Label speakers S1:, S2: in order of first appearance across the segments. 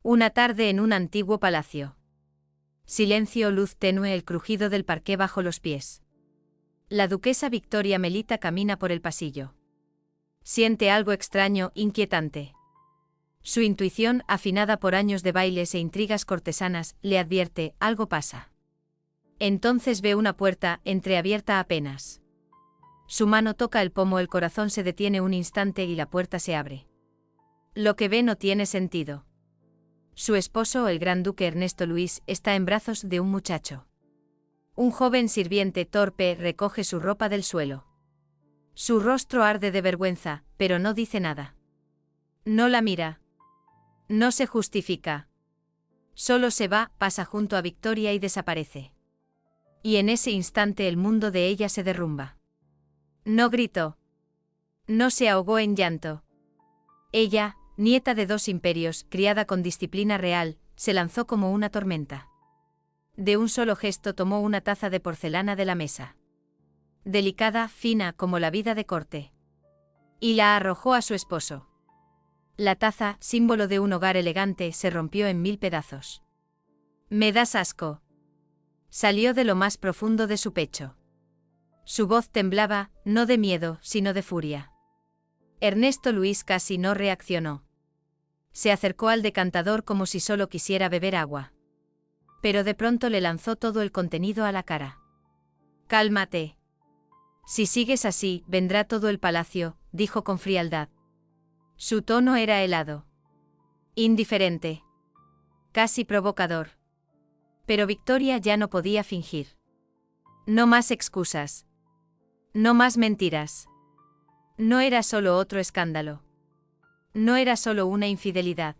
S1: Una tarde en un antiguo palacio. Silencio, luz tenue, el crujido del parqué bajo los pies. La duquesa Victoria Melita camina por el pasillo. Siente algo extraño, inquietante. Su intuición, afinada por años de bailes e intrigas cortesanas, le advierte, algo pasa. Entonces ve una puerta, entreabierta apenas. Su mano toca el pomo, el corazón se detiene un instante y la puerta se abre. Lo que ve no tiene sentido. Su esposo, el gran duque Ernesto Luis, está en brazos de un muchacho. Un joven sirviente torpe recoge su ropa del suelo. Su rostro arde de vergüenza, pero no dice nada. No la mira. No se justifica. Solo se va, pasa junto a Victoria y desaparece. Y en ese instante el mundo de ella se derrumba. No gritó. No se ahogó en llanto. Ella, nieta de 2 imperios, criada con disciplina real, se lanzó como una tormenta. De un solo gesto tomó una taza de porcelana de la mesa. Delicada, fina, como la vida de corte. Y la arrojó a su esposo. La taza, símbolo de un hogar elegante, se rompió en 1000 pedazos. «Me das asco». Salió de lo más profundo de su pecho. Su voz temblaba, no de miedo, sino de furia. Ernesto Luis casi no reaccionó. Se acercó al decantador como si solo quisiera beber agua. Pero de pronto le lanzó todo el contenido a la cara. «Cálmate. Si sigues así, vendrá todo el palacio», dijo con frialdad. Su tono era helado. Indiferente. Casi provocador. Pero Victoria ya no podía fingir. No más excusas. No más mentiras. No era solo otro escándalo. No era solo una infidelidad.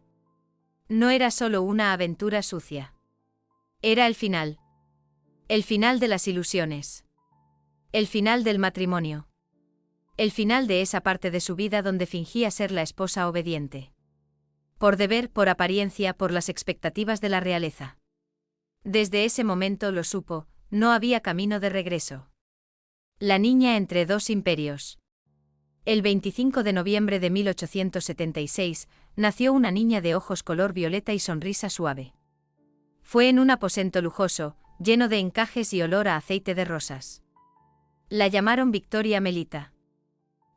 S1: No era solo una aventura sucia. Era el final. El final de las ilusiones. El final del matrimonio. El final de esa parte de su vida donde fingía ser la esposa obediente. Por deber, por apariencia, por las expectativas de la realeza. Desde ese momento lo supo, no había camino de regreso. La niña entre 2 imperios. El 25 de noviembre de 1876, nació una niña de ojos color violeta y sonrisa suave. Fue en un aposento lujoso, lleno de encajes y olor a aceite de rosas. La llamaron Victoria Melita.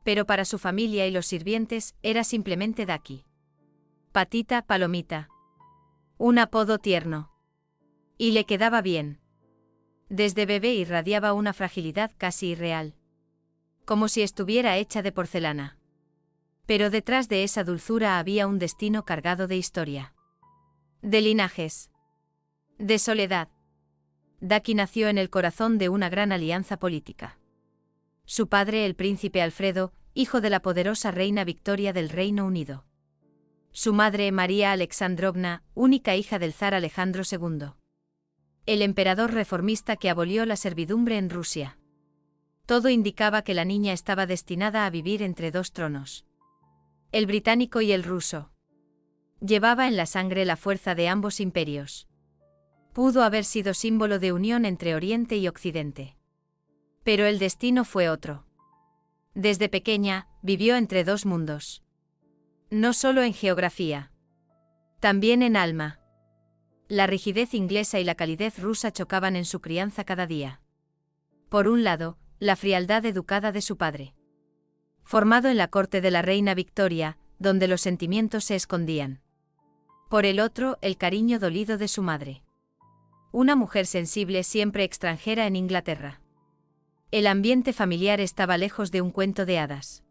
S1: Pero para su familia y los sirvientes, era simplemente Daki. Patita, palomita. Un apodo tierno. Y le quedaba bien. Desde bebé irradiaba una fragilidad casi irreal. Como si estuviera hecha de porcelana. Pero detrás de esa dulzura había un destino cargado de historia. De linajes. De soledad. Daki nació en el corazón de una gran alianza política. Su padre, el príncipe Alfredo, hijo de la poderosa reina Victoria del Reino Unido. Su madre, María Alexandrovna, única hija del zar Alejandro II. El emperador reformista que abolió la servidumbre en Rusia. Todo indicaba que la niña estaba destinada a vivir entre 2 tronos. El británico y el ruso. Llevaba en la sangre la fuerza de ambos imperios. Pudo haber sido símbolo de unión entre Oriente y Occidente. Pero el destino fue otro. Desde pequeña, vivió entre 2 mundos. No solo en geografía. También en alma. La rigidez inglesa y la calidez rusa chocaban en su crianza cada día. Por un lado, la frialdad educada de su padre. Formado en la corte de la reina Victoria, donde los sentimientos se escondían. Por el otro, el cariño dolido de su madre. Una mujer sensible siempre extranjera en Inglaterra. El ambiente familiar estaba lejos de un cuento de hadas.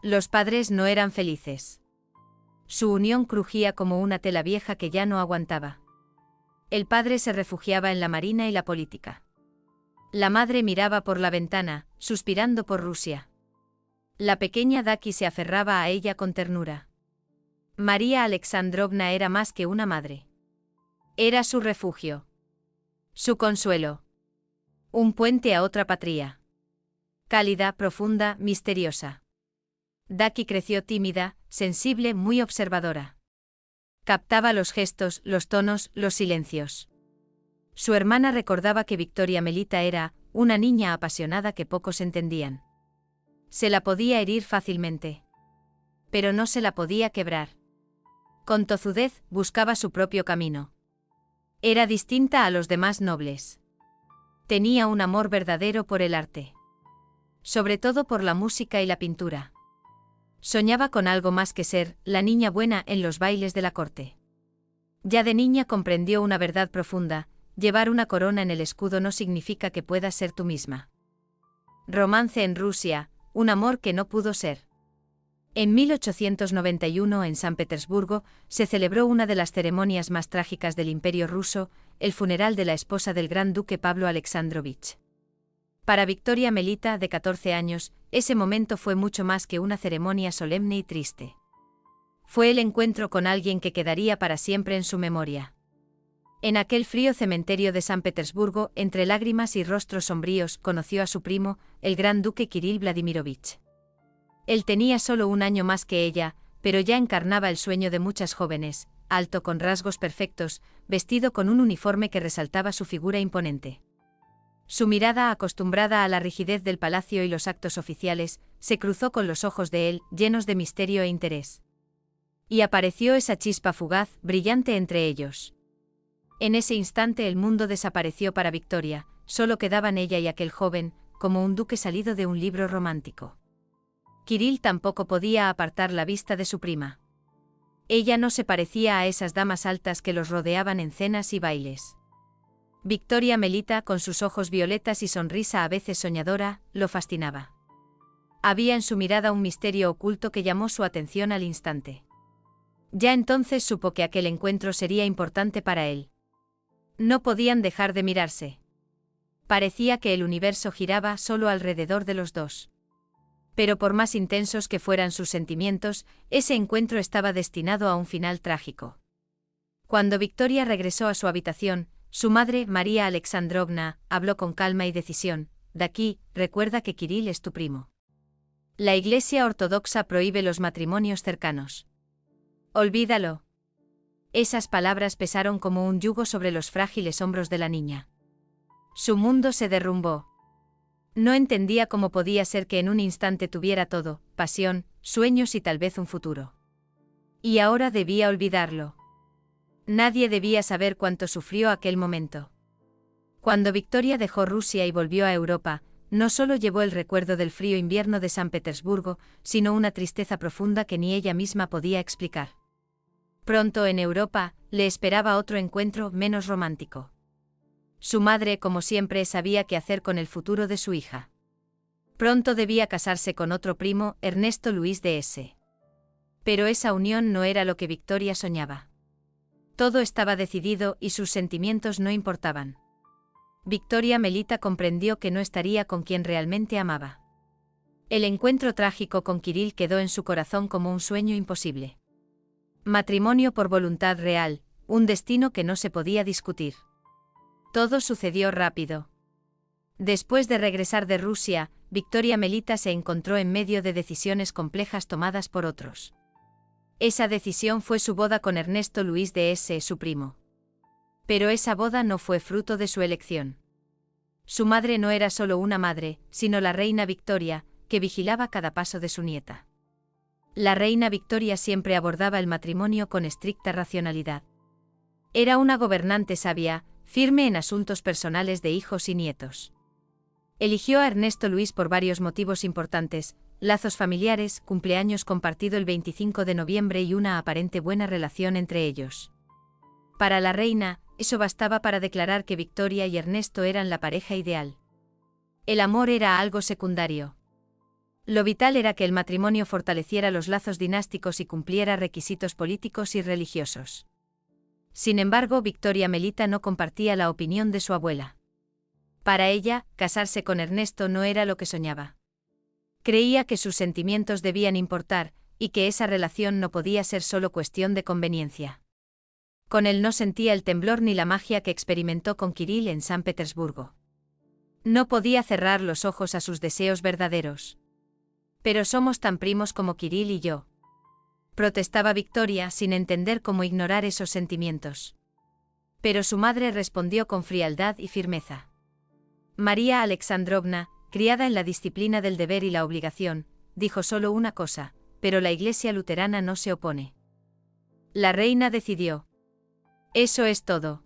S1: Los padres no eran felices. Su unión crujía como una tela vieja que ya no aguantaba. El padre se refugiaba en la marina y la política. La madre miraba por la ventana, suspirando por Rusia. La pequeña Daki se aferraba a ella con ternura. María Alexandrovna era más que una madre. Era su refugio. Su consuelo. Un puente a otra patria. Cálida, profunda, misteriosa. Daki creció tímida, sensible, muy observadora. Captaba los gestos, los tonos, los silencios. Su hermana recordaba que Victoria Melita era una niña apasionada que pocos entendían. Se la podía herir fácilmente. Pero no se la podía quebrar. Con tozudez, buscaba su propio camino. Era distinta a los demás nobles. Tenía un amor verdadero por el arte. Sobre todo por la música y la pintura. Soñaba con algo más que ser la niña buena en los bailes de la corte. Ya de niña comprendió una verdad profunda: llevar una corona en el escudo no significa que puedas ser tú misma. Romance en Rusia, un amor que no pudo ser. En 1891 en San Petersburgo se celebró una de las ceremonias más trágicas del Imperio ruso, el funeral de la esposa del gran duque Pablo Alexandrovich. Para Victoria Melita, de 14 años, ese momento fue mucho más que una ceremonia solemne y triste. Fue el encuentro con alguien que quedaría para siempre en su memoria. En aquel frío cementerio de San Petersburgo, entre lágrimas y rostros sombríos, conoció a su primo, el gran duque Kirill Vladimirovich. Él tenía solo un año más que ella, pero ya encarnaba el sueño de muchas jóvenes: alto con rasgos perfectos, vestido con un uniforme que resaltaba su figura imponente. Su mirada, acostumbrada a la rigidez del palacio y los actos oficiales, se cruzó con los ojos de él, llenos de misterio e interés. Y apareció esa chispa fugaz, brillante entre ellos. En ese instante el mundo desapareció para Victoria, solo quedaban ella y aquel joven, como un duque salido de un libro romántico. Kirill tampoco podía apartar la vista de su prima. Ella no se parecía a esas damas altas que los rodeaban en cenas y bailes. Victoria Melita, con sus ojos violetas y sonrisa a veces soñadora, lo fascinaba. Había en su mirada un misterio oculto que llamó su atención al instante. Ya entonces supo que aquel encuentro sería importante para él. No podían dejar de mirarse. Parecía que el universo giraba solo alrededor de los dos. Pero por más intensos que fueran sus sentimientos, ese encuentro estaba destinado a un final trágico. Cuando Victoria regresó a su habitación, su madre, María Alexandrovna, habló con calma y decisión: «Daki, recuerda que Kirill es tu primo. La Iglesia Ortodoxa prohíbe los matrimonios cercanos. Olvídalo». Esas palabras pesaron como un yugo sobre los frágiles hombros de la niña. Su mundo se derrumbó. No entendía cómo podía ser que en un instante tuviera todo: pasión, sueños y tal vez un futuro. Y ahora debía olvidarlo. Nadie debía saber cuánto sufrió aquel momento. Cuando Victoria dejó Rusia y volvió a Europa, no solo llevó el recuerdo del frío invierno de San Petersburgo, sino una tristeza profunda que ni ella misma podía explicar. Pronto en Europa, le esperaba otro encuentro menos romántico. Su madre, como siempre, sabía qué hacer con el futuro de su hija. Pronto debía casarse con otro primo, Ernesto Luis de S. Pero esa unión no era lo que Victoria soñaba. Todo estaba decidido y sus sentimientos no importaban. Victoria Melita comprendió que no estaría con quien realmente amaba. El encuentro trágico con Kirill quedó en su corazón como un sueño imposible. Matrimonio por voluntad real, un destino que no se podía discutir. Todo sucedió rápido. Después de regresar de Rusia, Victoria Melita se encontró en medio de decisiones complejas tomadas por otros. Esa decisión fue su boda con Ernesto Luis de S., su primo. Pero esa boda no fue fruto de su elección. Su madre no era solo una madre, sino la reina Victoria, que vigilaba cada paso de su nieta. La reina Victoria siempre abordaba el matrimonio con estricta racionalidad. Era una gobernante sabia, firme en asuntos personales de hijos y nietos. Eligió a Ernesto Luis por varios motivos importantes: lazos familiares, cumpleaños compartido el 25 de noviembre y una aparente buena relación entre ellos. Para la reina, eso bastaba para declarar que Victoria y Ernesto eran la pareja ideal. El amor era algo secundario. Lo vital era que el matrimonio fortaleciera los lazos dinásticos y cumpliera requisitos políticos y religiosos. Sin embargo, Victoria Melita no compartía la opinión de su abuela. Para ella, casarse con Ernesto no era lo que soñaba. Creía que sus sentimientos debían importar, y que esa relación no podía ser solo cuestión de conveniencia. Con él no sentía el temblor ni la magia que experimentó con Kirill en San Petersburgo. No podía cerrar los ojos a sus deseos verdaderos. «Pero somos tan primos como Kirill y yo», protestaba Victoria, sin entender cómo ignorar esos sentimientos. Pero su madre respondió con frialdad y firmeza. María Alexandrovna, criada en la disciplina del deber y la obligación, dijo solo una cosa: «Pero la Iglesia luterana no se opone». La reina decidió. Eso es todo.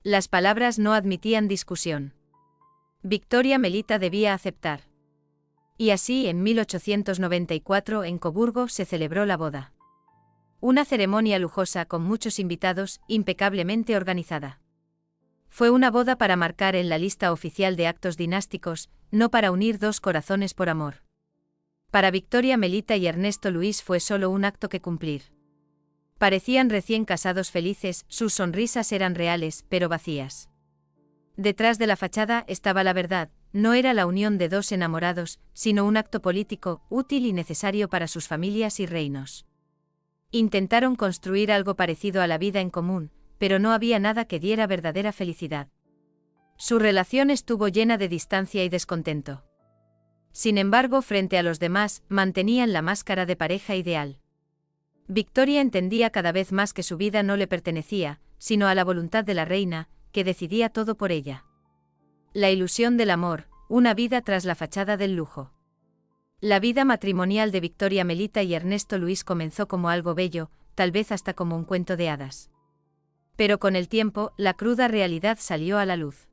S1: Las palabras no admitían discusión. Victoria Melita debía aceptar. Y así, en 1894, en Coburgo se celebró la boda. Una ceremonia lujosa con muchos invitados, impecablemente organizada. Fue una boda para marcar en la lista oficial de actos dinásticos, no para unir dos corazones por amor. Para Victoria Melita y Ernesto Luis fue solo un acto que cumplir. Parecían recién casados felices, sus sonrisas eran reales, pero vacías. Detrás de la fachada estaba la verdad, no era la unión de dos enamorados, sino un acto político, útil y necesario para sus familias y reinos. Intentaron construir algo parecido a la vida en común, pero no había nada que diera verdadera felicidad. Su relación estuvo llena de distancia y descontento. Sin embargo, frente a los demás, mantenían la máscara de pareja ideal. Victoria entendía cada vez más que su vida no le pertenecía, sino a la voluntad de la reina, que decidía todo por ella. La ilusión del amor, una vida tras la fachada del lujo. La vida matrimonial de Victoria Melita y Ernesto Luis comenzó como algo bello, tal vez hasta como un cuento de hadas. Pero con el tiempo, la cruda realidad salió a la luz.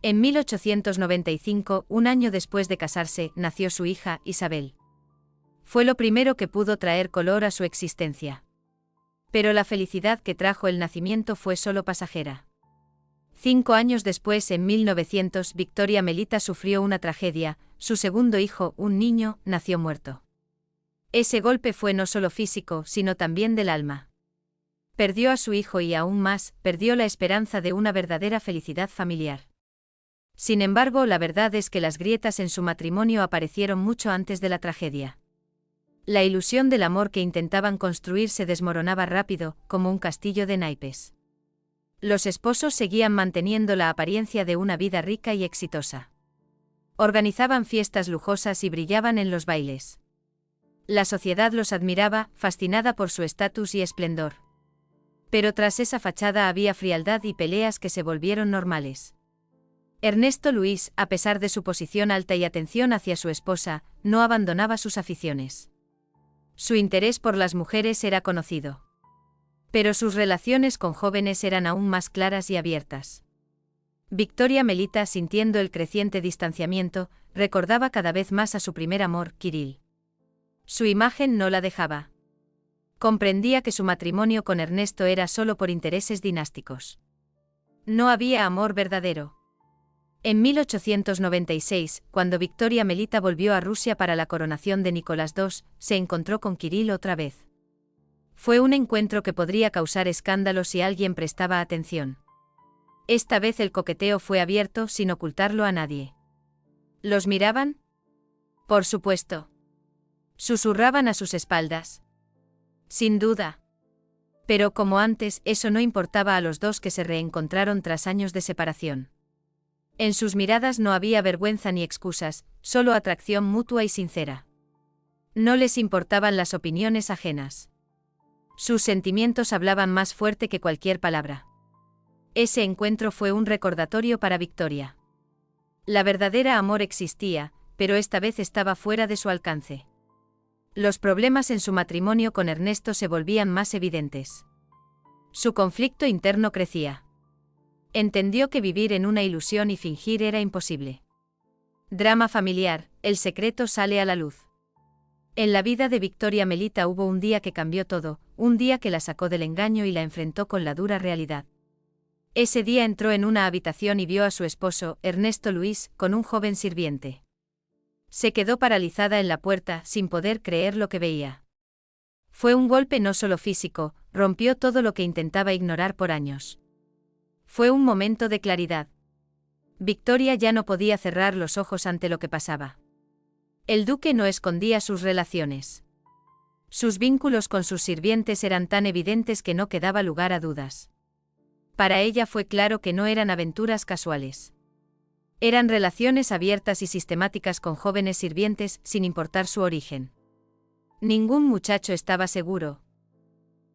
S1: En 1895, un año después de casarse, nació su hija, Isabel. Fue lo primero que pudo traer color a su existencia. Pero la felicidad que trajo el nacimiento fue solo pasajera. 5 años después, en 1900, Victoria Melita sufrió una tragedia, su segundo hijo, un niño, nació muerto. Ese golpe fue no solo físico, sino también del alma. Perdió a su hijo y aún más, perdió la esperanza de una verdadera felicidad familiar. Sin embargo, la verdad es que las grietas en su matrimonio aparecieron mucho antes de la tragedia. La ilusión del amor que intentaban construir se desmoronaba rápido, como un castillo de naipes. Los esposos seguían manteniendo la apariencia de una vida rica y exitosa. Organizaban fiestas lujosas y brillaban en los bailes. La sociedad los admiraba, fascinada por su estatus y esplendor. Pero tras esa fachada había frialdad y peleas que se volvieron normales. Ernesto Luis, a pesar de su posición alta y atención hacia su esposa, no abandonaba sus aficiones. Su interés por las mujeres era conocido. Pero sus relaciones con jóvenes eran aún más claras y abiertas. Victoria Melita, sintiendo el creciente distanciamiento, recordaba cada vez más a su primer amor, Kirill. Su imagen no la dejaba. Comprendía que su matrimonio con Ernesto era solo por intereses dinásticos. No había amor verdadero. En 1896, cuando Victoria Melita volvió a Rusia para la coronación de Nicolás II, se encontró con Kirill otra vez. Fue un encuentro que podría causar escándalo si alguien prestaba atención. Esta vez el coqueteo fue abierto sin ocultarlo a nadie. ¿Los miraban? Por supuesto. Susurraban a sus espaldas. Sin duda. Pero como antes, eso no importaba a los dos que se reencontraron tras años de separación. En sus miradas no había vergüenza ni excusas, solo atracción mutua y sincera. No les importaban las opiniones ajenas. Sus sentimientos hablaban más fuerte que cualquier palabra. Ese encuentro fue un recordatorio para Victoria. La verdadera amor existía, pero esta vez estaba fuera de su alcance. Los problemas en su matrimonio con Ernesto se volvían más evidentes. Su conflicto interno crecía. Entendió que vivir en una ilusión y fingir era imposible. Drama familiar, el secreto sale a la luz. En la vida de Victoria Melita hubo un día que cambió todo, un día que la sacó del engaño y la enfrentó con la dura realidad. Ese día entró en una habitación y vio a su esposo, Ernesto Luis, con un joven sirviente. Se quedó paralizada en la puerta, sin poder creer lo que veía. Fue un golpe no solo físico, rompió todo lo que intentaba ignorar por años. Fue un momento de claridad. Victoria ya no podía cerrar los ojos ante lo que pasaba. El duque no escondía sus relaciones. Sus vínculos con sus sirvientes eran tan evidentes que no quedaba lugar a dudas. Para ella fue claro que no eran aventuras casuales. Eran relaciones abiertas y sistemáticas con jóvenes sirvientes, sin importar su origen. Ningún muchacho estaba seguro.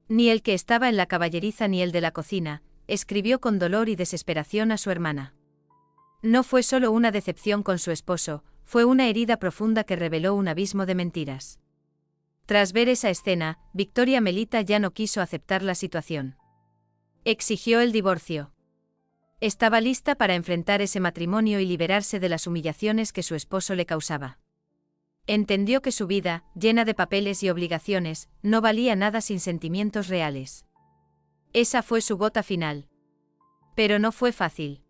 S1: Ni el que estaba en la caballeriza ni el de la cocina, escribió con dolor y desesperación a su hermana. No fue solo una decepción con su esposo, fue una herida profunda que reveló un abismo de mentiras. Tras ver esa escena, Victoria Melita ya no quiso aceptar la situación. Exigió el divorcio. Estaba lista para enfrentar ese matrimonio y liberarse de las humillaciones que su esposo le causaba. Entendió que su vida, llena de papeles y obligaciones, no valía nada sin sentimientos reales. Esa fue su gota final. Pero no fue fácil.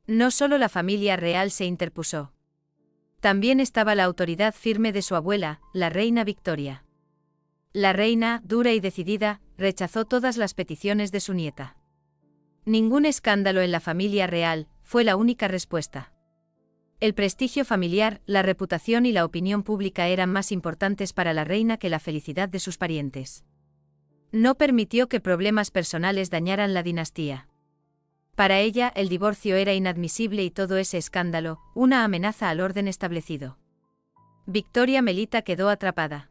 S1: No solo la familia real se interpuso. También estaba la autoridad firme de su abuela, la reina Victoria. La reina, dura y decidida, rechazó todas las peticiones de su nieta. Ningún escándalo en la familia real fue la única respuesta. El prestigio familiar, la reputación y la opinión pública eran más importantes para la reina que la felicidad de sus parientes. No permitió que problemas personales dañaran la dinastía. Para ella, el divorcio era inadmisible y todo ese escándalo, una amenaza al orden establecido. Victoria Melita quedó atrapada.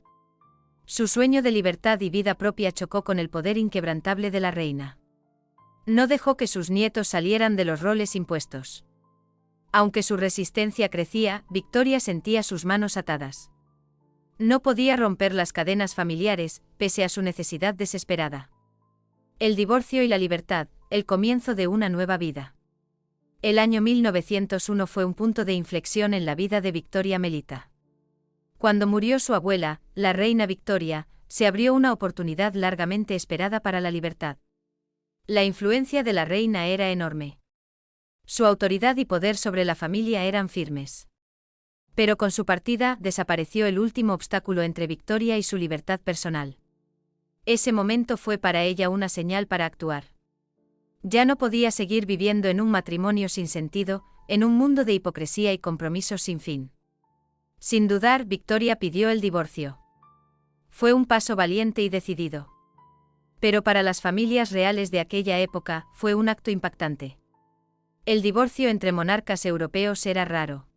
S1: Su sueño de libertad y vida propia chocó con el poder inquebrantable de la reina. No dejó que sus nietos salieran de los roles impuestos. Aunque su resistencia crecía, Victoria sentía sus manos atadas. No podía romper las cadenas familiares, pese a su necesidad desesperada. El divorcio y la libertad, el comienzo de una nueva vida. El año 1901 fue un punto de inflexión en la vida de Victoria Melita. Cuando murió su abuela, la reina Victoria, se abrió una oportunidad largamente esperada para la libertad. La influencia de la reina era enorme. Su autoridad y poder sobre la familia eran firmes. Pero con su partida desapareció el último obstáculo entre Victoria y su libertad personal. Ese momento fue para ella una señal para actuar. Ya no podía seguir viviendo en un matrimonio sin sentido, en un mundo de hipocresía y compromisos sin fin. Sin dudar, Victoria pidió el divorcio. Fue un paso valiente y decidido. Pero para las familias reales de aquella época, fue un acto impactante. El divorcio entre monarcas europeos era raro.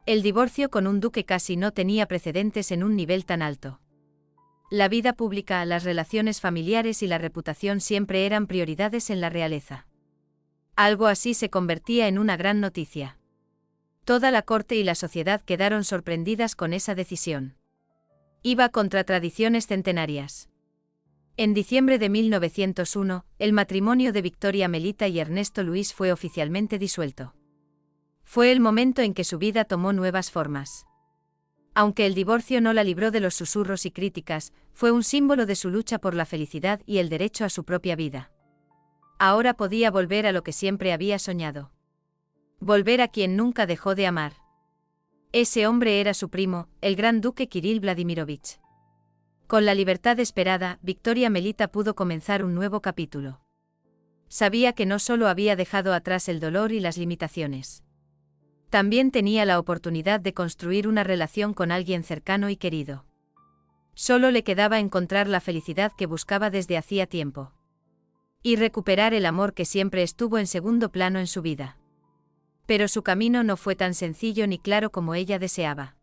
S1: El divorcio con un duque casi no tenía precedentes en un nivel tan alto. La vida pública, las relaciones familiares y la reputación siempre eran prioridades en la realeza. Algo así se convertía en una gran noticia. Toda la corte y la sociedad quedaron sorprendidas con esa decisión. Iba contra tradiciones centenarias. En diciembre de 1901, el matrimonio de Victoria Melita y Ernesto Luis fue oficialmente disuelto. Fue el momento en que su vida tomó nuevas formas. Aunque el divorcio no la libró de los susurros y críticas, fue un símbolo de su lucha por la felicidad y el derecho a su propia vida. Ahora podía volver a lo que siempre había soñado. Volver a quien nunca dejó de amar. Ese hombre era su primo, el gran duque Kirill Vladimirovich. Con la libertad esperada, Victoria Melita pudo comenzar un nuevo capítulo. Sabía que no solo había dejado atrás el dolor y las limitaciones. También tenía la oportunidad de construir una relación con alguien cercano y querido. Solo le quedaba encontrar la felicidad que buscaba desde hacía tiempo. Y recuperar el amor que siempre estuvo en segundo plano en su vida. Pero su camino no fue tan sencillo ni claro como ella deseaba.